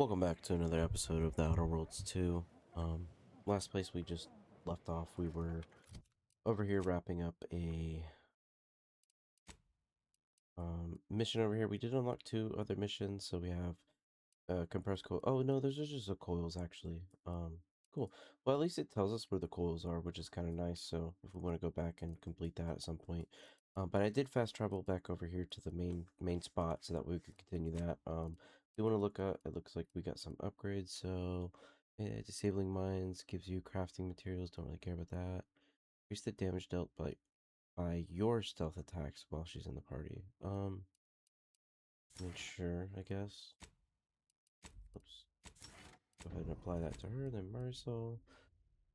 Welcome back to another episode of The Outer Worlds 2. Last place we just left off, we were over here wrapping up a mission over here. We did unlock two other missions, so we have compressed coil. Oh no, those are just the coils actually. Cool. Well, at least it tells us where the coils are, which is kind of nice. So if we want to go back and complete that at some point. But I did fast travel back over here to the main spot so that we could continue that. We want to look at. It looks like we got some upgrades. So disabling mines gives you crafting materials. Don't really care about that. Increase the damage dealt by your stealth attacks while she's in the party. I mean, sure, I guess. Oops. Go ahead and apply that to her. Then Marisol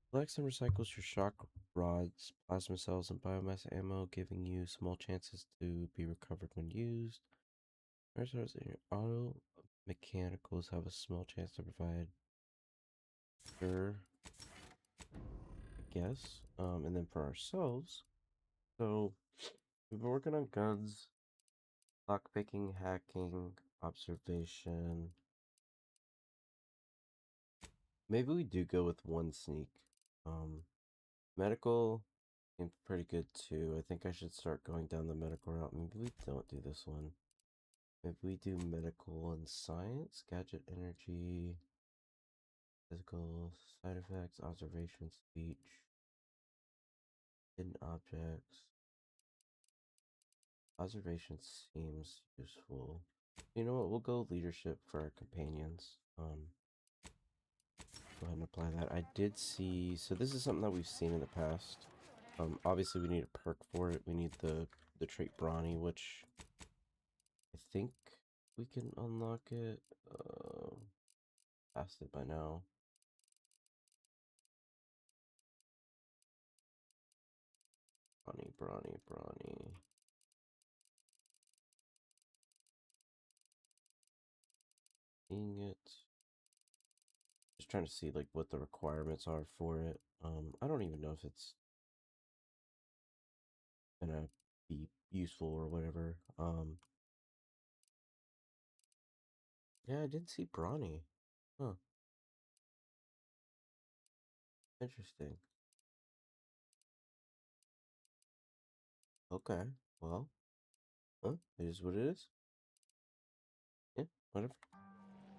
collects and recycles your shock rods, plasma cells, and biomass ammo, giving you small chances to be recovered when used. Marisol's in your auto mechanicals have a small chance to provide. Sure, I guess. And then for ourselves, so we've been working on guns, lockpicking, hacking, observation. Maybe we do go with one sneak. Medical seems pretty good too. I think I should start going down the medical route. Maybe we don't do this one. Maybe we do medical and science, gadget energy, physical, side effects, observation, speech, hidden objects. Observation seems useful. You know what? We'll go leadership for our companions. Go ahead and apply that. I did see, so this is something that we've seen in the past. Obviously we need a perk for it. We need the trait Brawny, which I think we can unlock it. Past it by now. Brawny. Seeing it. Just trying to see like what the requirements are for it. I don't even know if it's gonna be useful or whatever. Yeah, I did see Brawny. Huh. Interesting. Okay. Well, it is what it is. Yeah, whatever.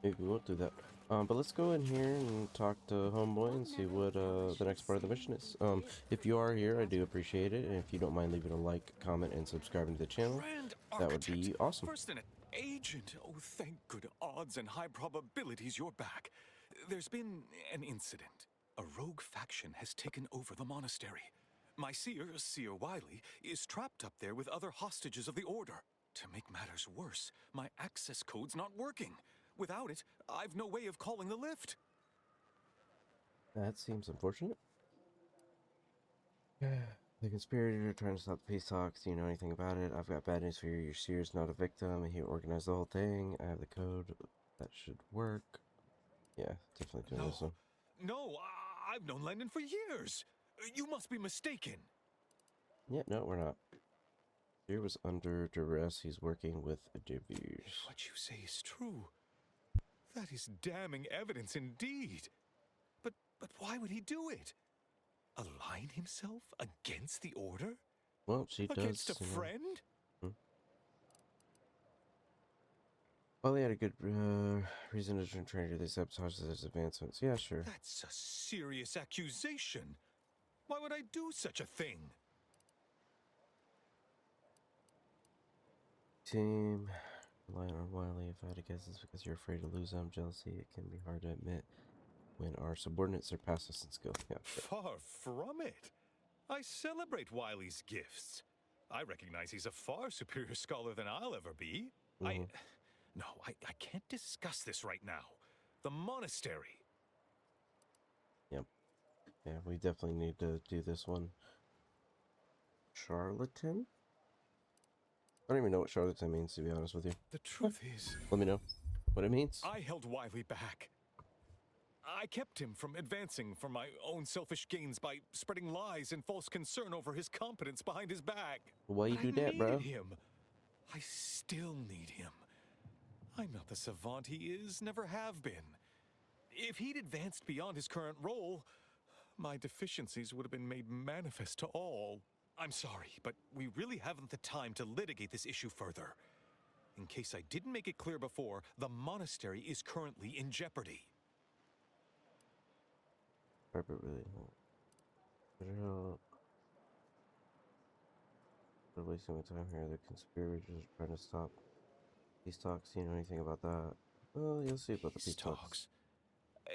Maybe we won't do that. But let's go in here and talk to Homeboy and see what the next part of the mission is. If you are here, I do appreciate it, and if you don't mind leaving a like, comment, and subscribing to the channel, that would be awesome. First an agent. Oh, thank good odds and high probabilities you're back. There's been an incident. A rogue faction has taken over the monastery. My seer Wiley, is trapped up there with other hostages of the Order. To make matters worse, my access code's not working. Without it, I've no way of calling the lift. That seems unfortunate. The conspirators are trying to stop the peace talks. Do you know anything about it? I've got bad news for you. Your seer's not a victim, and he organized the whole thing. I have the code. That should work. Yeah, definitely doing this one. No, I've known Landon for years. You must be mistaken. Yeah, no, we're not. Seer was under duress. He's working with Adibus. What you say is true. That is damning evidence indeed. But why would he do it? Align himself against the Order? Well, she does. Against a friend? Well, they had a good reason to train her. They sabotaged his advancements. Yeah, sure. That's a serious accusation. Why would I do such a thing? Team, relying on Wiley. If I had to guess, it's because you're afraid to lose him. Jealousy. It can be hard to admit when our subordinates surpass us in skill. Yeah, sure. Far from it. I celebrate Wiley's gifts. I recognize he's a far superior scholar than I'll ever be. No, I can't discuss this right now. The monastery. Yep. Yeah, we definitely need to do this one. Charlatan? I don't even know what charlatan means, to be honest with you. The truth is... Let me know what it means. I held Wiley back. I kept him from advancing for my own selfish gains by spreading lies and false concern over his competence behind his back. Why you do that, bro? I needed him. I still need him. I'm not the savant he is, never have been. If he'd advanced beyond his current role, my deficiencies would have been made manifest to all. I'm sorry, but we really haven't the time to litigate this issue further. In case I didn't make it clear before, the monastery is currently in jeopardy. Private really. We're wasting my time here. The conspirators are trying to stop peace talks. You know anything about that? Well, you'll see about the peace talks.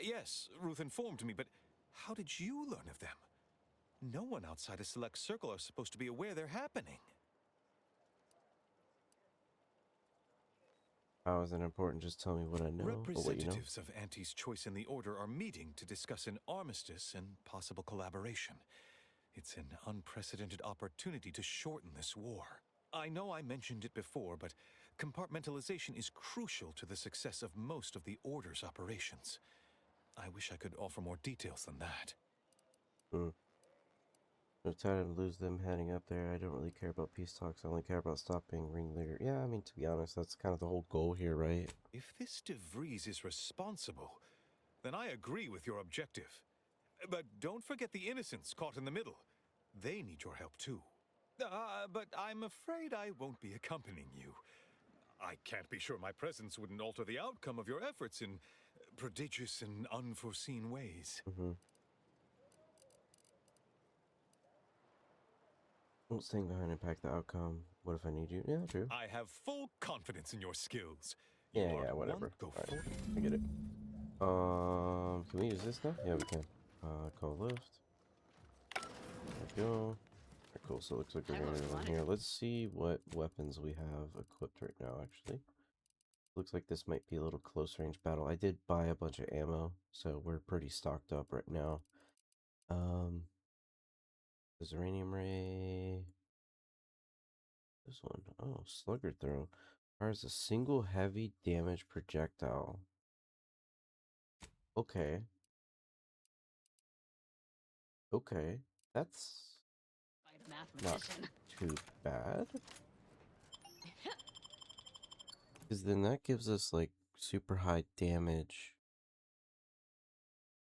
Yes, Ruth informed me, but how did you learn of them? No one outside a select circle are supposed to be aware they're happening. How is it important? Just tell me what I know or what you know. Representatives of Auntie's Choice in the Order are meeting to discuss an armistice and possible collaboration. It's an unprecedented opportunity to shorten this war. I know I mentioned it before, but compartmentalization is crucial to the success of most of the Order's operations. I wish I could offer more details than that. No time to lose them heading up there. I don't really care about peace talks. I only care about stopping ringleader. Yeah, I mean, to be honest, that's kind of the whole goal here, right? If this De Vries is responsible, then I agree with your objective. But don't forget the innocents caught in the middle. They need your help too. But I'm afraid I won't be accompanying you. I can't be sure my presence wouldn't alter the outcome of your efforts in prodigious and unforeseen ways. Won't staying behind impact the outcome. What if I need you? Yeah, true. I have full confidence in your skills. Yeah, whatever. Right. I get it. Can we use this now? Yeah, we can. Call lift. There we go. Alright, cool. So it looks like we're gonna move on here. Let's see what weapons we have equipped right now, actually. Looks like this might be a little close range battle. I did buy a bunch of ammo, so we're pretty stocked up right now. The Uranium Ray. This one. Oh, Slugger Throw. Fires a single heavy damage projectile. Okay. Okay. That's not too bad. Because then that gives us like super high damage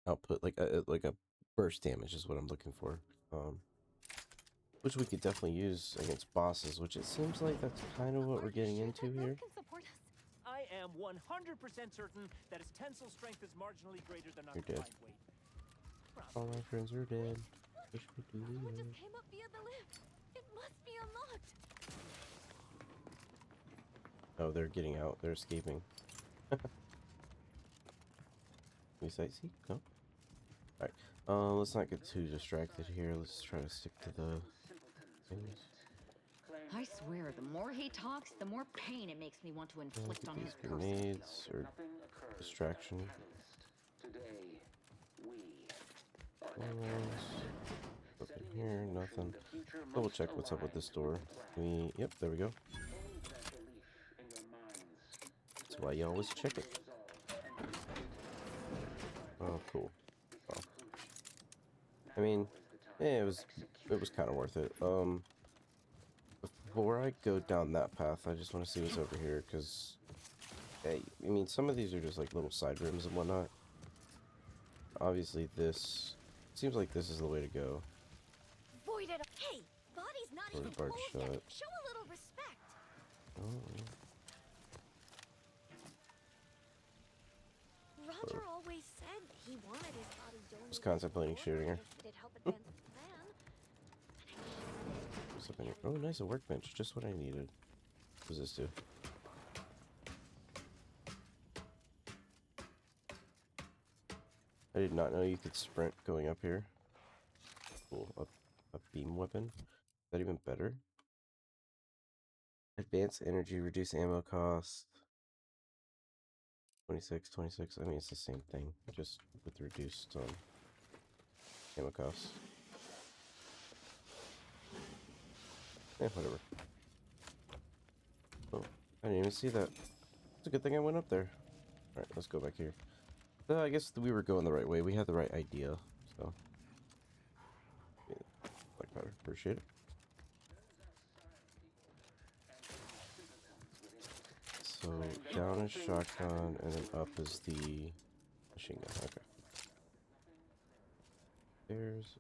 output, like a burst damage is what I'm looking for. Which we could definitely use against bosses, which it seems like that's kind of what we're getting into here. I am 100% certain that his tensile strength is marginally greater than our You're dead. weight. All my friends are dead. Someone just came up via the lift. It must be unlocked. Oh, they're getting out. They're escaping. We sightsee? No? Alright. Let's not get too distracted here. Let's try to stick to the things. I swear, the more he talks, the more pain it makes me want to inflict on his person. Grenades or distraction. Open here, nothing. Double check what's up with this door. Yep, there we go. That's why you always check it. Oh, cool. Oh. I mean, yeah, it was kind of worth it. Before I go down that path, I just want to see what's over here, because, hey, I mean, some of these are just like little side rooms and whatnot. Obviously, this seems like this is the way to go. Voided. Hey, body's not even Barred cold shut. yet. Show a little respect. Oh. Roger always said he wanted his body donated. I was contemplating shooting her. It'd help advance the plan. What's up in here? Oh, nice, a workbench. Just what I needed. What does this do? I did not know you could sprint going up here. Cool. A beam weapon? Is that even better? Advanced energy, reduce ammo cost. 26, 26. I mean, it's the same thing, just with reduced ammo cost. Whatever. Oh, I didn't even see that. It's a good thing I went up there. Alright, let's go back here. I guess we were going the right way. We had the right idea, so. Yeah, like better. Appreciate it. So, down is shotgun, and then up is the machine gun. Okay. There's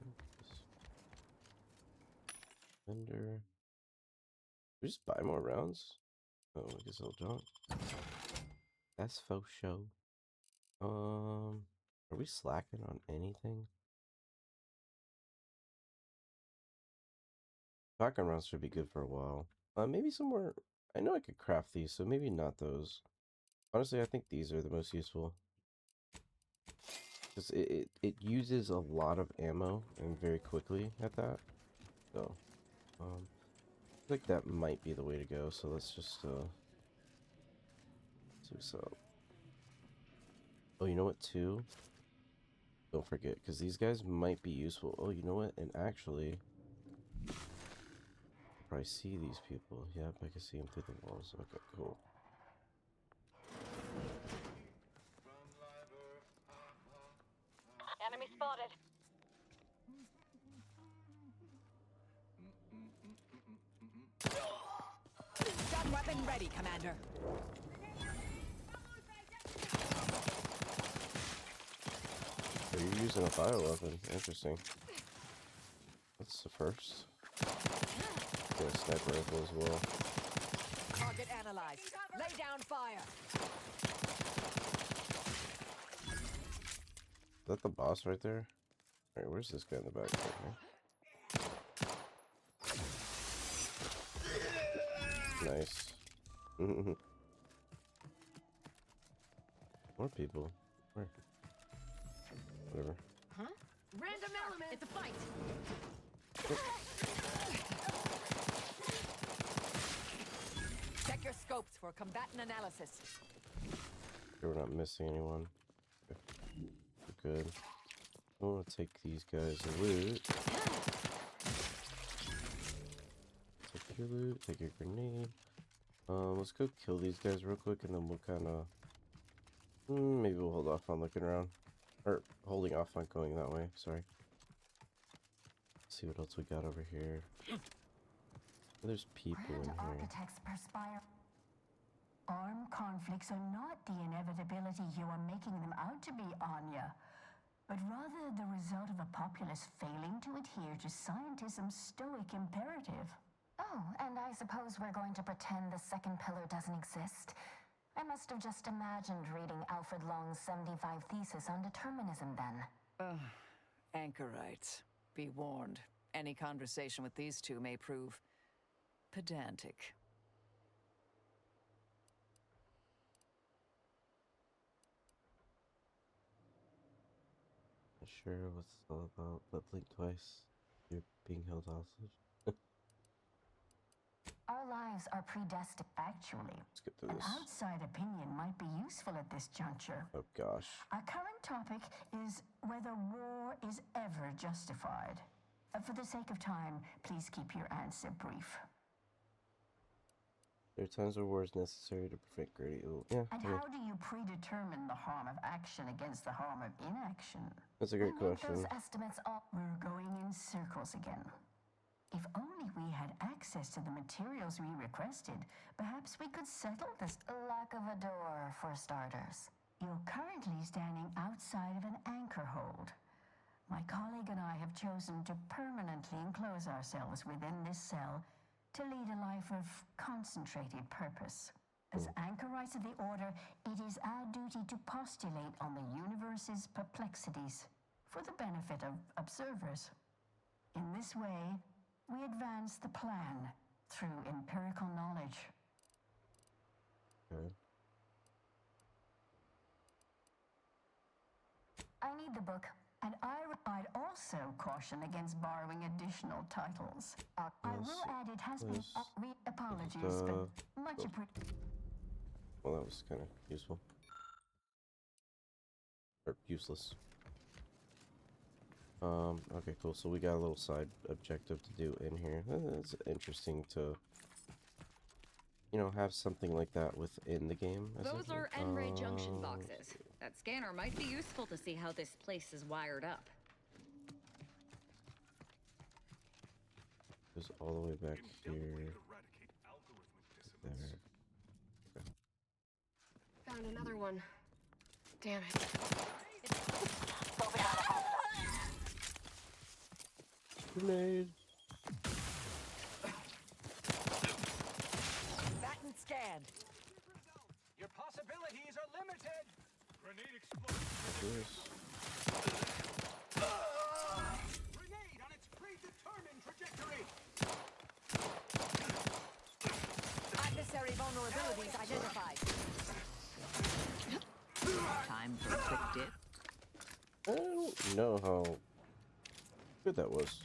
vendor. We just buy more rounds? Oh, I guess I'll jump. That's faux show. Are we slacking on anything? Shotgun rounds should be good for a while. Maybe somewhere. I know I could craft these, so maybe not those. Honestly, I think these are the most useful. Because it uses a lot of ammo and very quickly at that. So, I think that might be the way to go. So let's just see what's up. Oh, you know what, too? Don't forget, because these guys might be useful. Oh, you know what? And actually, I probably see these people. Yep, I can see them through the walls. Okay, cool. Enemy spotted. Gun weapon ready, Commander. So you're using a bioweapon. Interesting. That's the first. Get a sniper rifle as well. Target analyzed. Lay down fire. Is that the boss right there? Alright, where's this guy in the back? Okay. Nice. More people. Where? Whatever. Huh? Random element. It's a fight. Check your scopes for combatant analysis. Sure we're not missing anyone. Okay. We're good. I want to take these guys' loot. Take your loot, take your grenade. Let's go kill these guys real quick and then we'll kind of... maybe we'll hold off on looking around. Or holding off on going that way, sorry. Let's see what else we got over here. There's people in here. Architects perspire. Armed conflicts are not the inevitability you are making them out to be, Anya, but rather the result of a populace failing to adhere to scientism's stoic imperative. Oh, and I suppose we're going to pretend the second pillar doesn't exist. I must have just imagined reading Alfred Long's 75 thesis on determinism then. Anchorites. Be warned. Any conversation with these two may prove pedantic. Not sure what's it all about, but blink twice. You're being held hostage. Our lives are predestined. Actually, Let's get through an this. outside opinion might be useful at this juncture. Oh gosh. Our current topic is whether war is ever justified. For the sake of time, please keep your answer brief. There are times where war is necessary to prevent great evil. Yeah, And I mean, how do you predetermine the harm of action against the harm of inaction? that's a great question. Those estimates are... We're going in circles again. If only we had access to the materials we requested, perhaps we could settle this. lack of a door, for starters. You're currently standing outside of an anchor hold. My colleague and I have chosen to permanently enclose ourselves within this cell to lead a life of concentrated purpose. As anchorites of the Order, it is our duty to postulate on the universe's perplexities for the benefit of observers. In this way, we advance the plan through empirical knowledge. Okay. I need the book. And I'd also caution against borrowing additional titles. I will add it has been apologies, but much appreciated. Well, that was kind of useful. Or useless. Okay, cool. So we got a little side objective to do in here. It's interesting to, you know, have something like that within the game. Those are N-ray junction boxes. That scanner might be useful to see how this place is wired up. Goes all the way back here. There. Okay. found another one. Damn it. Grenade. That and scanned. Your possibilities are limited. Grenade explosion. Grenade on its predetermined trajectory. Adversary vulnerabilities identified. Time for a quick dip. I don't know how good that was.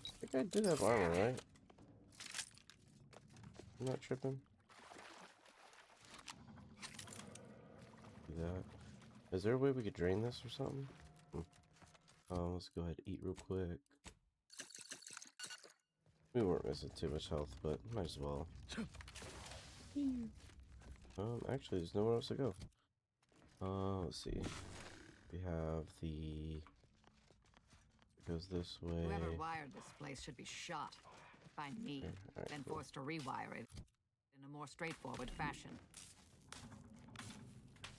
I think I did have armor, right? I'm not tripping. Do that. Is there a way we could drain this or something? Let's go ahead and eat real quick. We weren't missing too much health, but might as well. Actually, there's nowhere else to go. Let's see. We have the... It goes this way. Whoever wired this place should be shot by me, Okay, alright, then cool. forced to rewire it in a more straightforward fashion.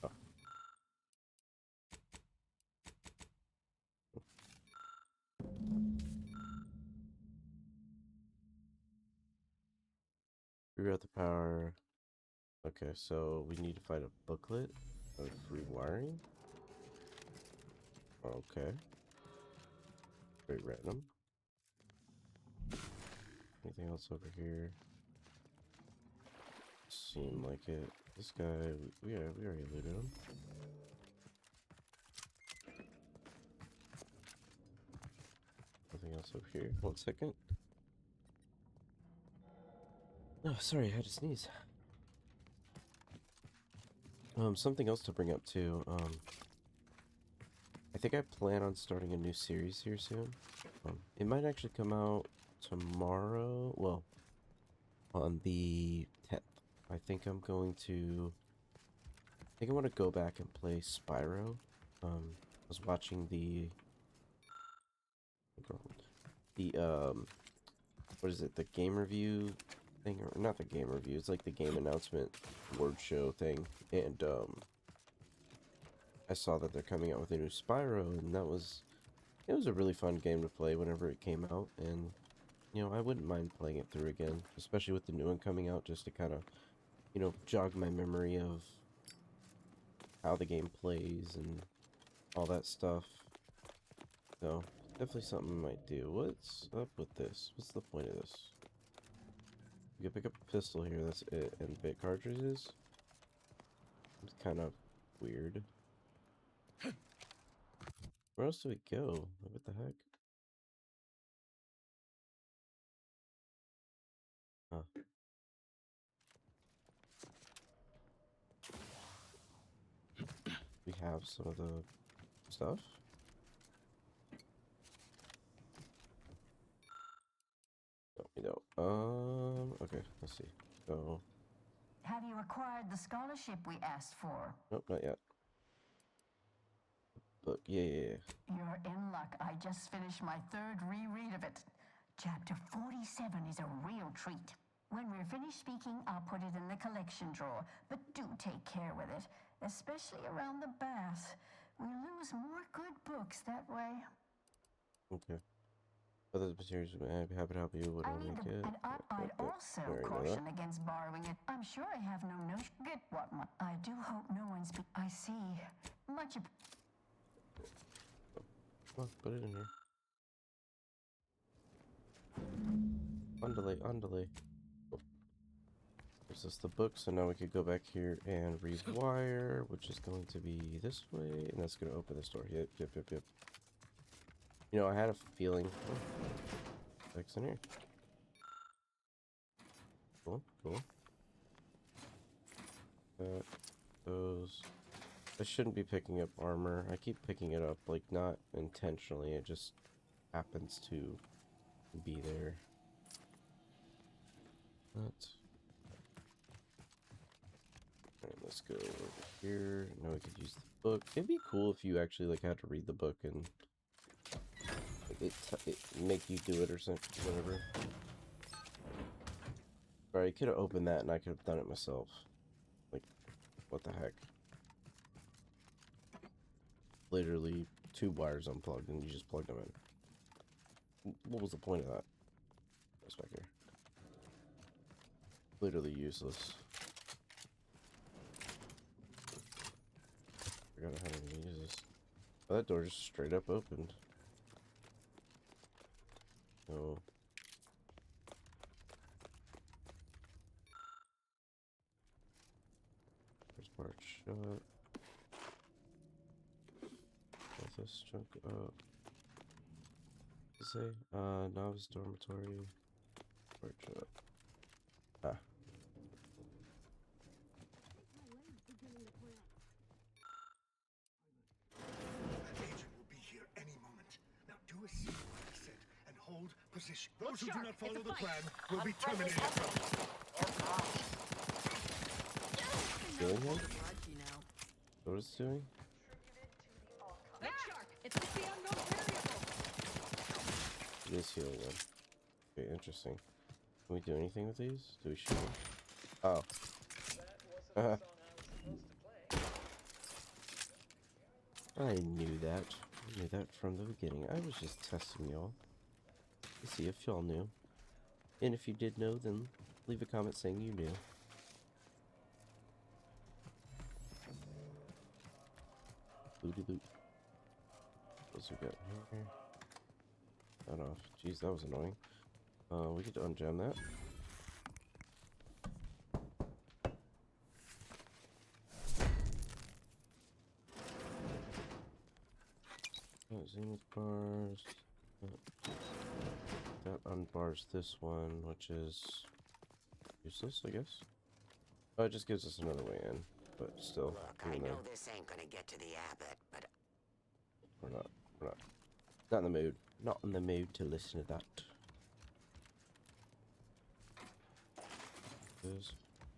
Oh. Reroute the power. Okay, so we need to find a booklet of rewiring. Okay. Very random. Anything else over here? Seem like it. This guy, we already looted him. Nothing else over here. 1 second. Oh, sorry, I had to sneeze. Something else to bring up too. I think I plan on starting a new series here soon. It might actually come out tomorrow. Well, on the 10th. I think I'm going to. I think I want to go back and play Spyro. I was watching the what is it? The game review thing, or not the game review? It's like the game announcement word show thing, and I saw that they're coming out with a new Spyro, and it was a really fun game to play whenever it came out, and you know, I wouldn't mind playing it through again, especially with the new one coming out, just to kind of, you know, jog my memory of how the game plays and all that stuff. So definitely something I might do. What's up with this? What's the point of this? You can pick up a pistol here, that's it, and bit cartridges? It's kind of weird. Where else do we go? What the heck? Huh. We have some of the stuff. No, we don't. Okay, let's see. So, Have you acquired the scholarship we asked for? nope, not yet. Look, yeah. You're in luck. I just finished my third reread of it. Chapter 47 is a real treat. When we're finished speaking, I'll put it in the collection drawer. But do take care with it, especially around the bath. We lose more good books that way. Okay. Other materials I'd be happy to help you. What do I I need make the, it? and I'd also Alright, know caution against borrowing it. I'm sure I have no notion. Get what? I do hope no one's. I see. Much. Come on, put it in here. Undelay. Oh. There's just the book, so now we could go back here and rewire, which is going to be this way, and that's going to open this door. Yep. You know, I had a feeling. Oh, X in here. Cool. Those. I shouldn't be picking up armor. I keep picking it up, like, not intentionally. It just happens to be there. Alright, let's go over here. Now we could use the book. It'd be cool if you actually, like, had to read the book and it make you do it or something, whatever. Sorry, I could have opened that and I could have done it myself. what the heck? Literally 2 wires unplugged and you just plugged them in. What was the point of that? What's back here? Literally useless. Forgot how to use this. Oh, that door just straight up opened. Oh. There's part shut. Let this chunk up. Say, novice dormitory. Part shut. Ah. Agent will be here any moment. Now do as I said and hold position. Those who do not follow the plan will be terminated. Killing him? What is it doing? Look sharp! It's the unknown variable! It is healing them. Okay, interesting. Can we do anything with these? Do we shoot them? Oh. I knew that. I knew that from the beginning. I was just testing y'all to see if y'all knew. And if you did know, then leave a comment saying you knew. Booty boot. What's we got here? That off. Jeez, that was annoying. We could unjam that. Zenith bars. That unbars this one, which is useless, I guess. Oh, it just gives us another way in, but still. Look, I know this ain't gonna get to the abbot, but We're not. Not in the mood. Not in the mood to listen to that.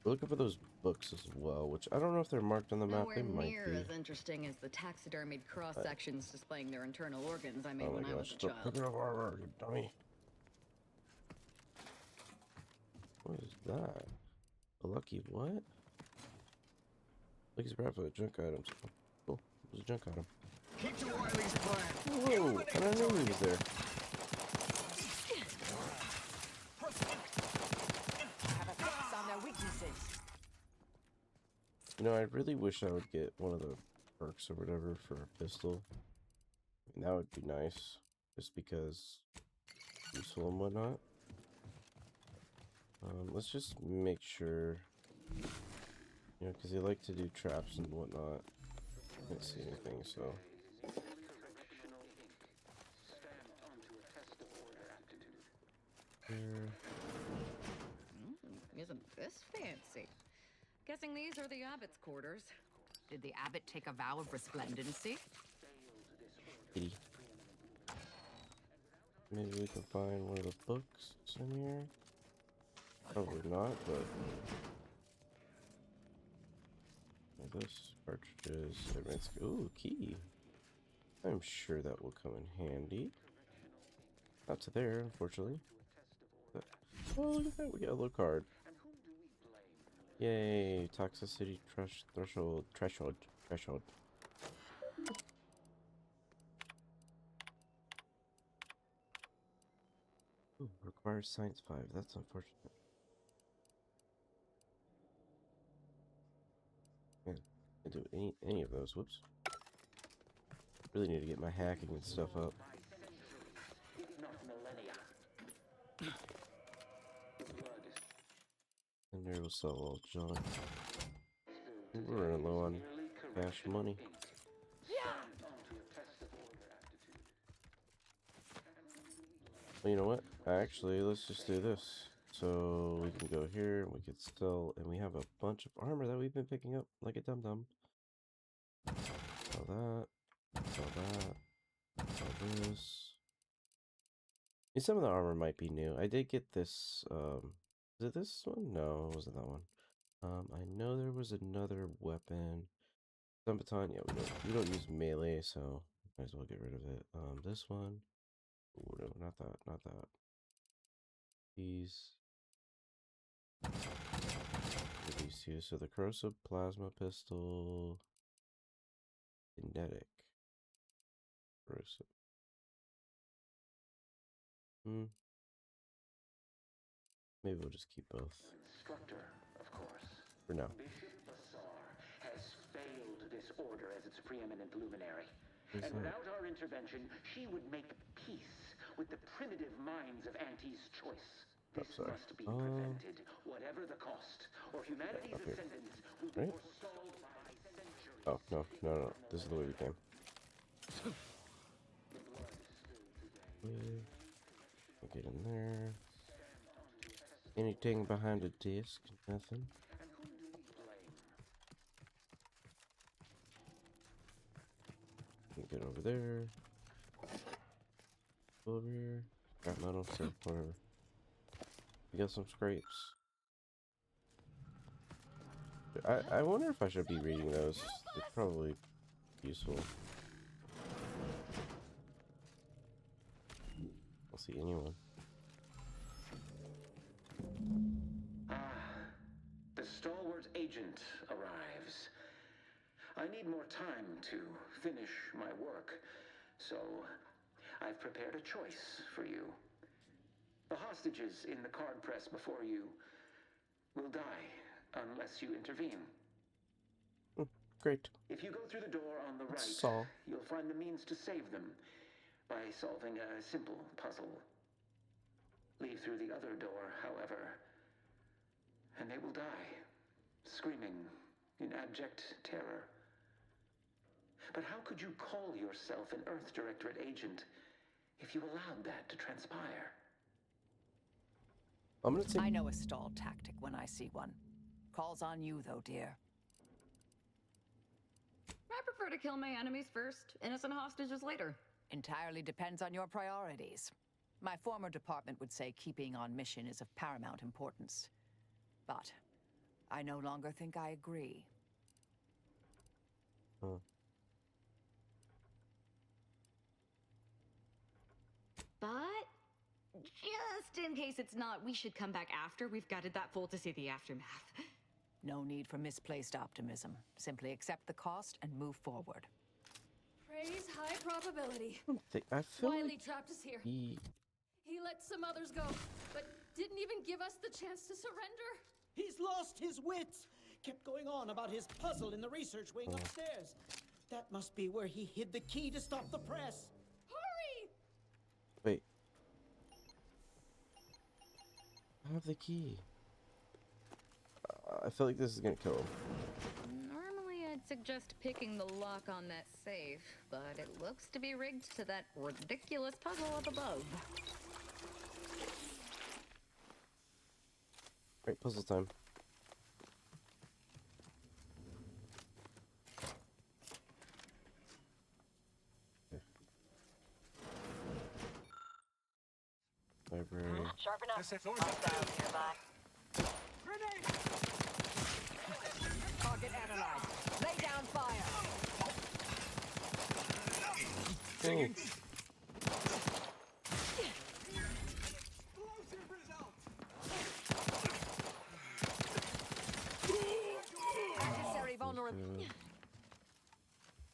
We're looking for those books as well, which I don't know if they're marked on the map. Nowhere They might near be. as interesting as the taxidermied cross-sections displaying their internal organs I made Oh when my I was gosh, a stop child. picking up armor, you dummy. What is that? A lucky what? Lucky's grab for junk items. Oh, cool. It was a junk item. Keep to Wiley's plan. Whoa! I don't know he was there. On their weaknesses. You know, I really wish I would get one of the perks or whatever for a pistol. I mean, that would be nice. Just because useful and whatnot. Let's just make sure. You know, because they like to do traps and whatnot. Can't see anything, so. Here. Isn't this fancy? Guessing these are the abbot's quarters. Did the abbot take a vow of resplendency? Kitty. Maybe we can find one of the books in here. Probably not, but this cartridges. Advanced. Ooh, key. I'm sure that will come in handy. Not to there, unfortunately. But, oh, look at that! We got a little card. Yay! Toxicity threshold. Ooh, requires science 5. That's unfortunate. Man, I can't do any of those. Whoops. Really need to get my hacking and stuff up. And there we'll sell all junk. We're running low on cash money. Well, you know what? Actually, let's just do this. So we can go here and we can sell, and we have a bunch of armor that we've been picking up like a dum-dum. Sell that. Sell that. Sell this. And some of the armor might be new. I did get this, is it this one? No, it wasn't that one. I know there was another weapon. Some baton, yeah, we don't use melee, so might as well get rid of it. This one. Ooh, no, not that. These. these two. So the corrosive plasma pistol, kinetic, corrosive. Maybe we'll just keep both. Instructor, of course. For now. Bishop Basar has failed this order as its preeminent luminary. Who's And that? without our intervention, she would make peace with the primitive minds of Auntie's choice. This must be prevented, whatever the cost, or humanity's ascendance will be forestalled by centuries. Oh, no, no, no. This is the way we came. We'll get in there. Anything behind the desk? Nothing. Get over there. Over here. Scrap metal, so whatever. We got some scrapes. I wonder if I should be reading those. It's probably useful. I'll see anyone. The stalwart agent arrives. I need more time to finish my work, so I've prepared a choice for you. The hostages in the card press before you will die unless you intervene. Great. If you go through the door on the right, you'll find the means to save them by solving a simple puzzle. Leave through the other door, however, and they will die, screaming in abject terror. But how could you call yourself an Earth Directorate agent if you allowed that to transpire? I know a stall tactic when I see one. Calls on you, though, dear. I prefer to kill my enemies first, innocent hostages later. Entirely depends on your priorities. My former department would say keeping on mission is of paramount importance. But I no longer think I agree. But just in case it's not, we should come back after we've gutted that fool to see the aftermath. No need for misplaced optimism. Simply accept the cost and move forward. Praise high probability. I feel Wiley like trapped us here. he let some others go, but didn't even give us the chance to surrender. He's lost his wits. Kept going on about his puzzle in the research wing upstairs. That must be where he hid the key to stop the press. Hurry! Wait. I have the key. I feel like this is gonna kill him. Normally I'd suggest picking the lock on that safe, but it looks to be rigged to that ridiculous puzzle up above. Right, puzzle time. Okay. Library. Sharp enough. Hostiles nearby. Grenade! Target analyzed. Lay down fire. Oh. Adversary vulnerable.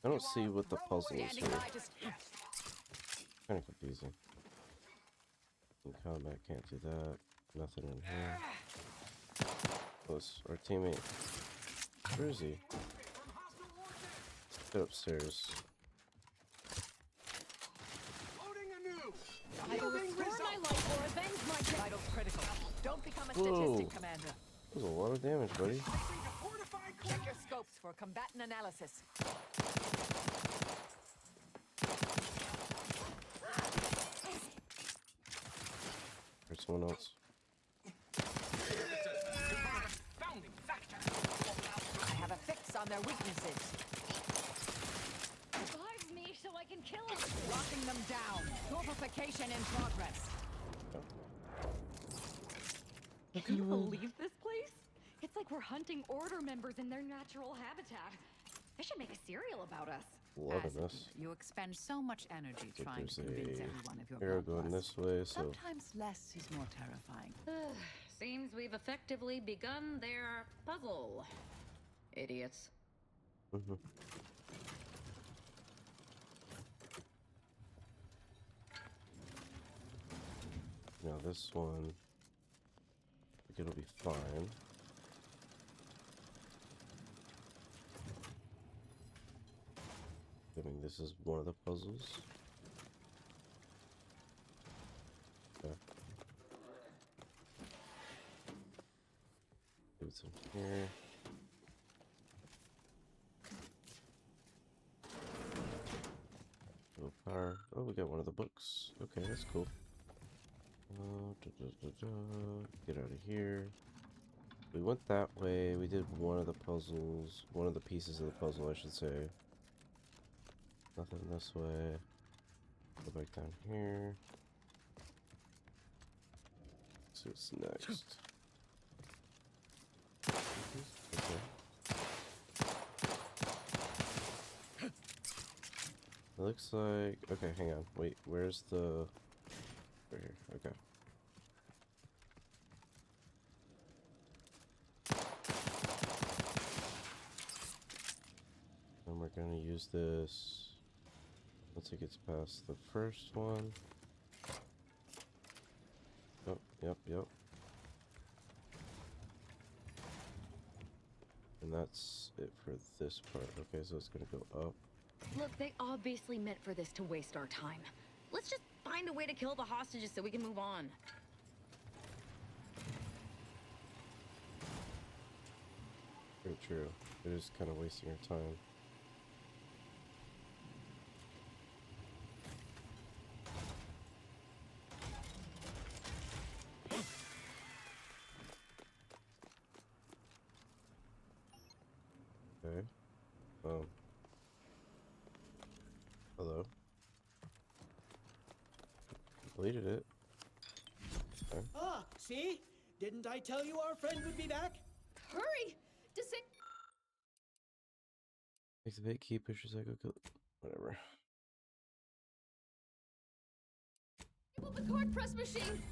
I don't see what the puzzle is here. Kind of confusing. In combat, can't do that. Nothing in here. Close. Our teammate. Where is he? Get upstairs. Vitals critical. Don't become a Whoa. statistic, Commander. That was a lot of damage, buddy. Check your scopes for combatant analysis. There's someone else. I have a fix on their weaknesses. Revive me so I can kill him! Locking them down. Torpification in progress. Can you believe this place? It's like we're hunting Order members in their natural habitat. They should make a serial about us. Love this. You expend so much energy Like trying to there's convince a everyone of your arrow bloodlust. going this way, so Sometimes less is more terrifying. Seems we've effectively begun their puzzle. Idiots. Mm-hmm. Now this one, I think it'll be fine. I mean, this is one of the puzzles. Okay. Do some here. Power. Oh, we got one of the books. Okay, that's cool. Get out of here. We went that way. We did one of the puzzles. One of the pieces of the puzzle, I should say. Nothing this way. Go back down here. See what's next. Okay. It looks like... Okay, hang on. Wait, where's the... Right here. Okay. And we're gonna use this once it gets past the first one. Oh, yep. And that's it for this part. Okay, so it's gonna go up. Look, they obviously meant for this to waste our time. Let's just find a way to kill the hostages so we can move on. Very true. It is kind of wasting our time. Okay. Hello. Completed it. Okay. Ah, see? Didn't I tell you our friend would be back? Hurry! Disable Activate key, push your psycho kill. Whatever. the card press machine!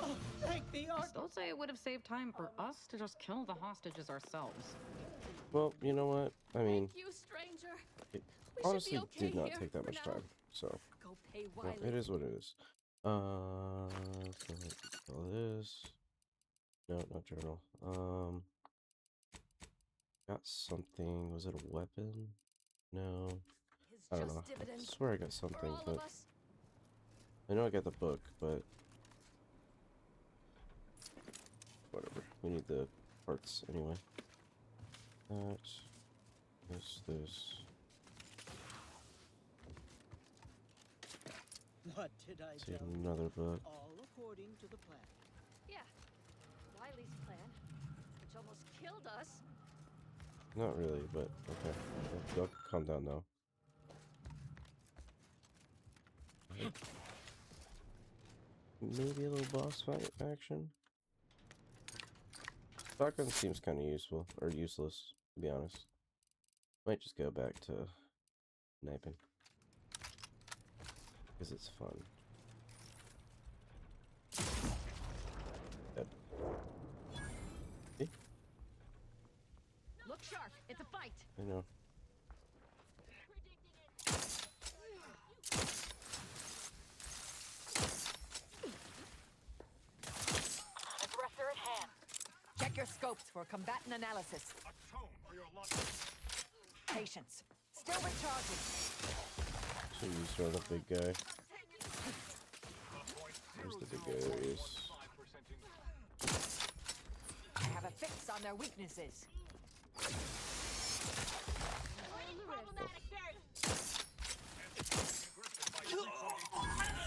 Oh, thank the I still say it would have saved time for us to just kill the hostages ourselves. Well, you know what? I mean, Thank you, stranger. it We honestly should be okay did not here take that for much now. time. So, Go pay well, Wiley. it is what it is. So all this. No, not journal. Got something. Was it a weapon? No. I don't know. I swear I got something, but I know I got the book, but whatever. We need the parts anyway. That, this. What did I See tell you? another book. All according to the plan. Yeah. Wiley's plan, which almost killed us. Not really, but okay. Y'all calm down now. Maybe a little boss fight action. Shotgun seems kind of useful, or useless, to be honest. Might just go back to sniping. Because it's fun. Dead. See? Look sharp, it's a fight. I know. Aggressor at hand. Check your scopes for combatant analysis. Patience. Still recharging. So you saw the big guy. Where's the big guy? There he is. I have a fix on their weaknesses.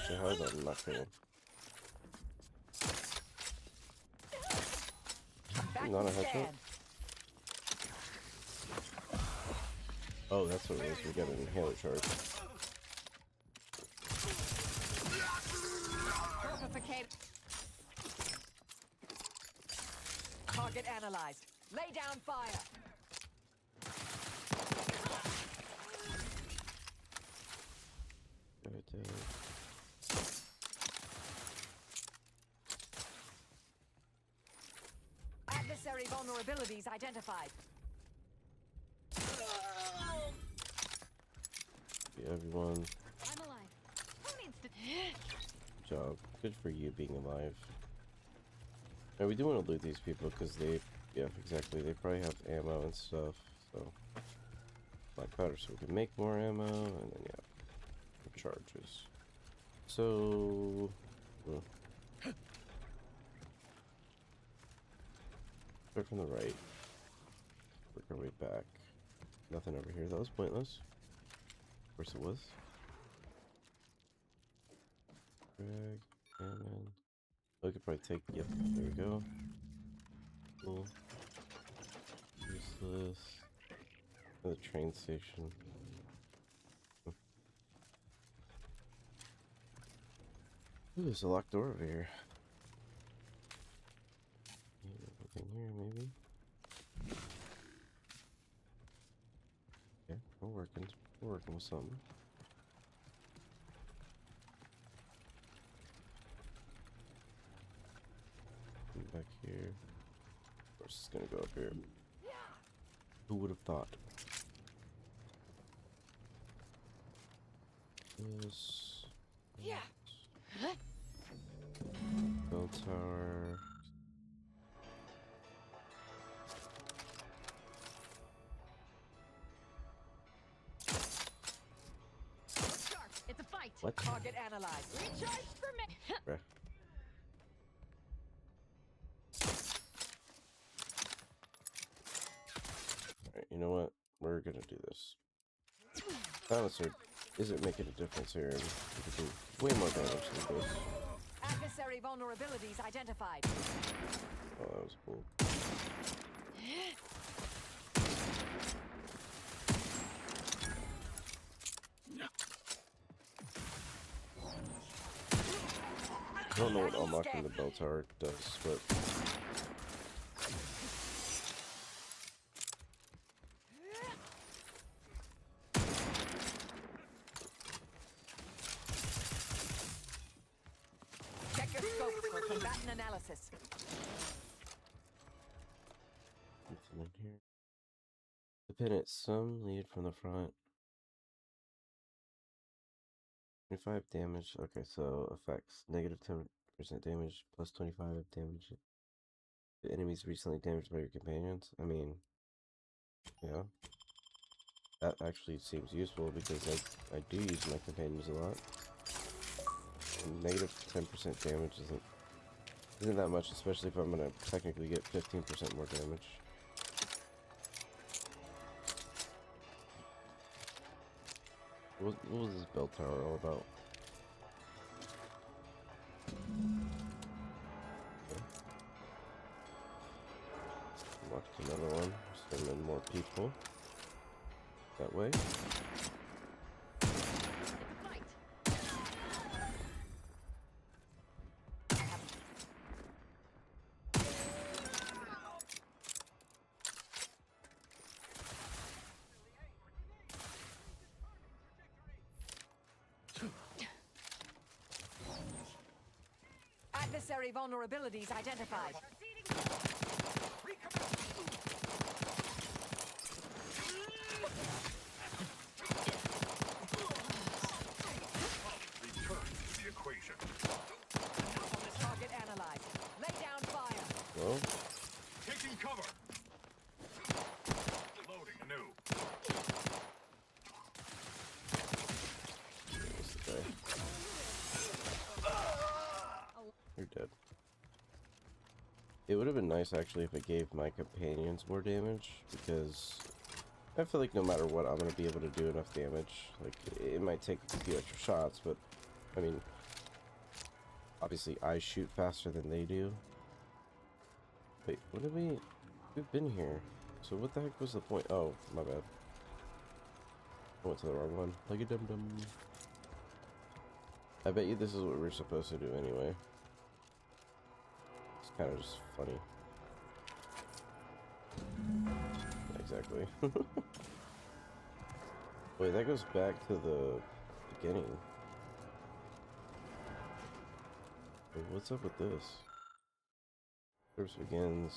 So how about nothing? Not a headshot? Oh, that's what it is. We got an inhaler charge. Target analyzed. Lay down fire. Right there. vulnerabilities identified. Yeah, everyone. I'm alive. Who needs to... Good job. Good for you being alive. Now, we do want to loot these people because they, yeah, exactly. They probably have ammo and stuff. So, black powder so we can make more ammo, and then, yeah, charges. So, start from the right. Work our way back. Nothing over here. That was pointless. Of course it was. Drag, and we could probably take, yep, there we go. Cool. Useless. The train station. Ooh, there's a locked door over here. Anything here, maybe? Okay, we're working. We're working with something. Back here. Of course, it's gonna go up here. Who would have thought? This. Yeah. Bell tower. It's a fight. What? Target analyzed. Recharge for me. Bruh. Alright, you know what? We're gonna do this. Silencer isn't making a difference here. We can do way more damage than this. Adversary vulnerabilities identified. Oh, that was cool. I don't know what unlocking the bell tower does, but Check your scope for combatant analysis. nothing in here. The pin at some lead from the front. 25 damage. Okay, so effects. Negative 10% damage, plus 25 of damage. The enemies recently damaged by your companions. I mean, yeah. That actually seems useful because I do use my companions a lot. And negative 10% damage isn't that much, especially if I'm gonna technically get 15% more damage. What was this bell tower all about? Okay. Unlocked another one. Send in more people. That way. Adversary vulnerabilities identified. Return to the equation. Target analyzed. Lay down fire. Well, Taking cover. Loading anew. what's the guy? You're dead. It would have been nice actually if it gave my companions more damage, because I feel like no matter what I'm gonna be able to do enough damage. Like, it might take a few extra shots, but I mean, obviously I shoot faster than they do. Wait, what did we've been here, so what the heck was the point? Oh, my bad, I went to the wrong one. Like a dum-dum. I bet you this is what we're supposed to do anyway. It's kind of just funny. Exactly. Wait, that goes back to the beginning. Wait, what's up with this? Service begins.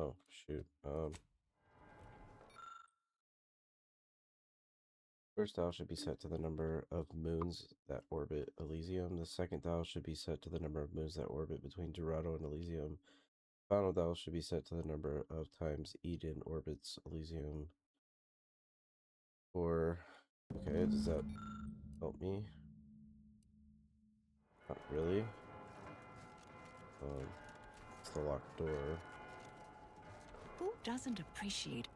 Oh, shoot. First dial should be set to the number of moons that orbit Elysium. The second dial should be set to the number of moons that orbit between Dorado and Elysium. Final dial should be set to the number of times Eden orbits Elysium. Or, okay, does that help me? Not really. It's the locked door. Who doesn't appreciate?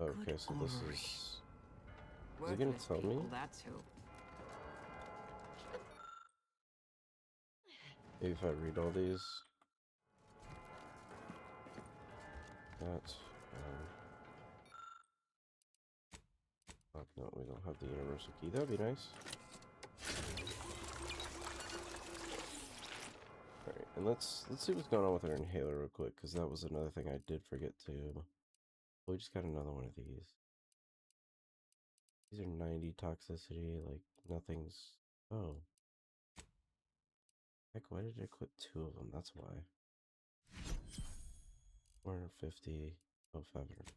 Okay, so this is it gonna tell me? That's who. Maybe if I read all these. That, oh, no, we don't have the universal key. That'd be nice. Alright, and let's see what's going on with our inhaler real quick, because that was another thing I did forget to. Oh, we just got another one of these. These are 90 toxicity, like nothing's. Oh. Heck, why did I quit 2 of them? That's why. 450. Oh, 500.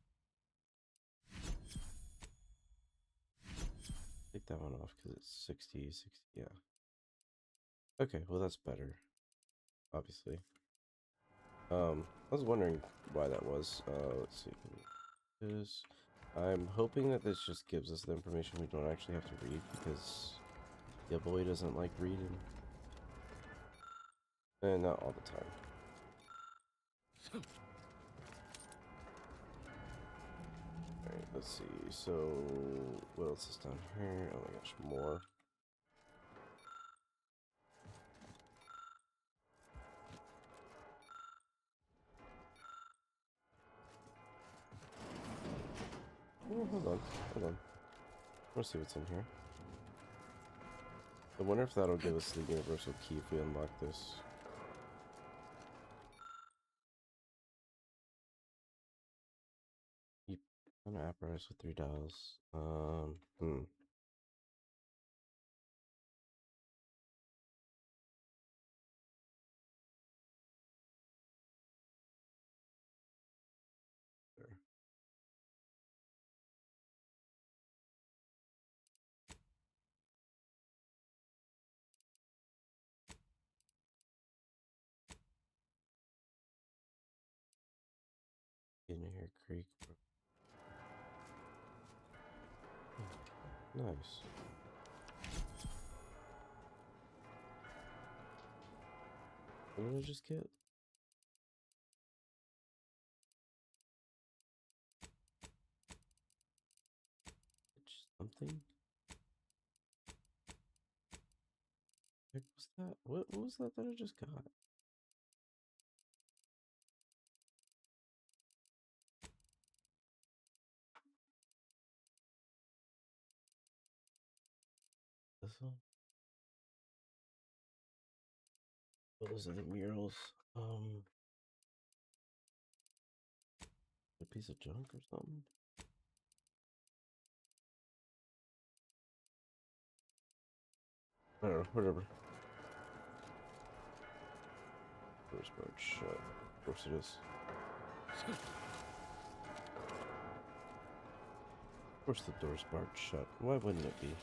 Take that one off because it's 60, 60. Yeah. Okay, well, that's better. Obviously. I was wondering why that was. Let's see. This. I'm hoping that this just gives us the information we don't actually have to read, because your boy doesn't like reading. And not all the time. Alright, let's see. So, what else is down here? Oh my gosh, more. Oh, hold on. I want to see what's in here. I wonder if that'll give us the universal key if we unlock this. You an apparatus with 3 dials. There. In here, creek. Nice. What did I just get? Something? What was that? What was that I just got? This one? Those are the murals. A piece of junk or something? I don't know, whatever. Door's barred shut. Of course it is. Of course the door's barred shut. Why wouldn't it be?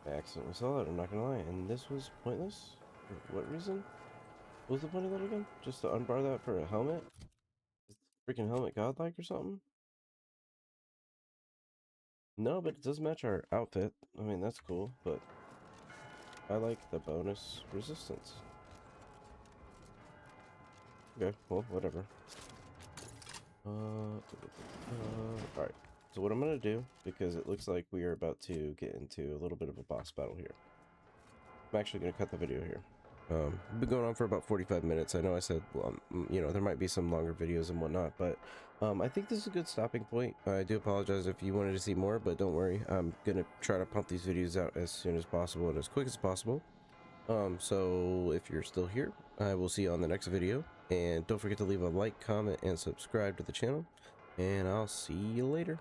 I accidentally saw that, I'm not gonna lie, and this was pointless? For what reason? What was the point of that again? Just to unbar that for a helmet? Is the freaking helmet godlike or something? No, but it does match our outfit. I mean, that's cool, but I like the bonus resistance. Okay, well, whatever. Alright. So what I'm gonna do, because it looks like we are about to get into a little bit of a boss battle here. I'm actually gonna cut the video here. We've been going on for about 45 minutes. I know I said, well, you know, there might be some longer videos and whatnot, but I think this is a good stopping point. I do apologize if you wanted to see more, but don't worry. I'm gonna try to pump these videos out as soon as possible and as quick as possible. So if you're still here, I will see you on the next video. And don't forget to leave a like, comment, and subscribe to the channel. And I'll see you later.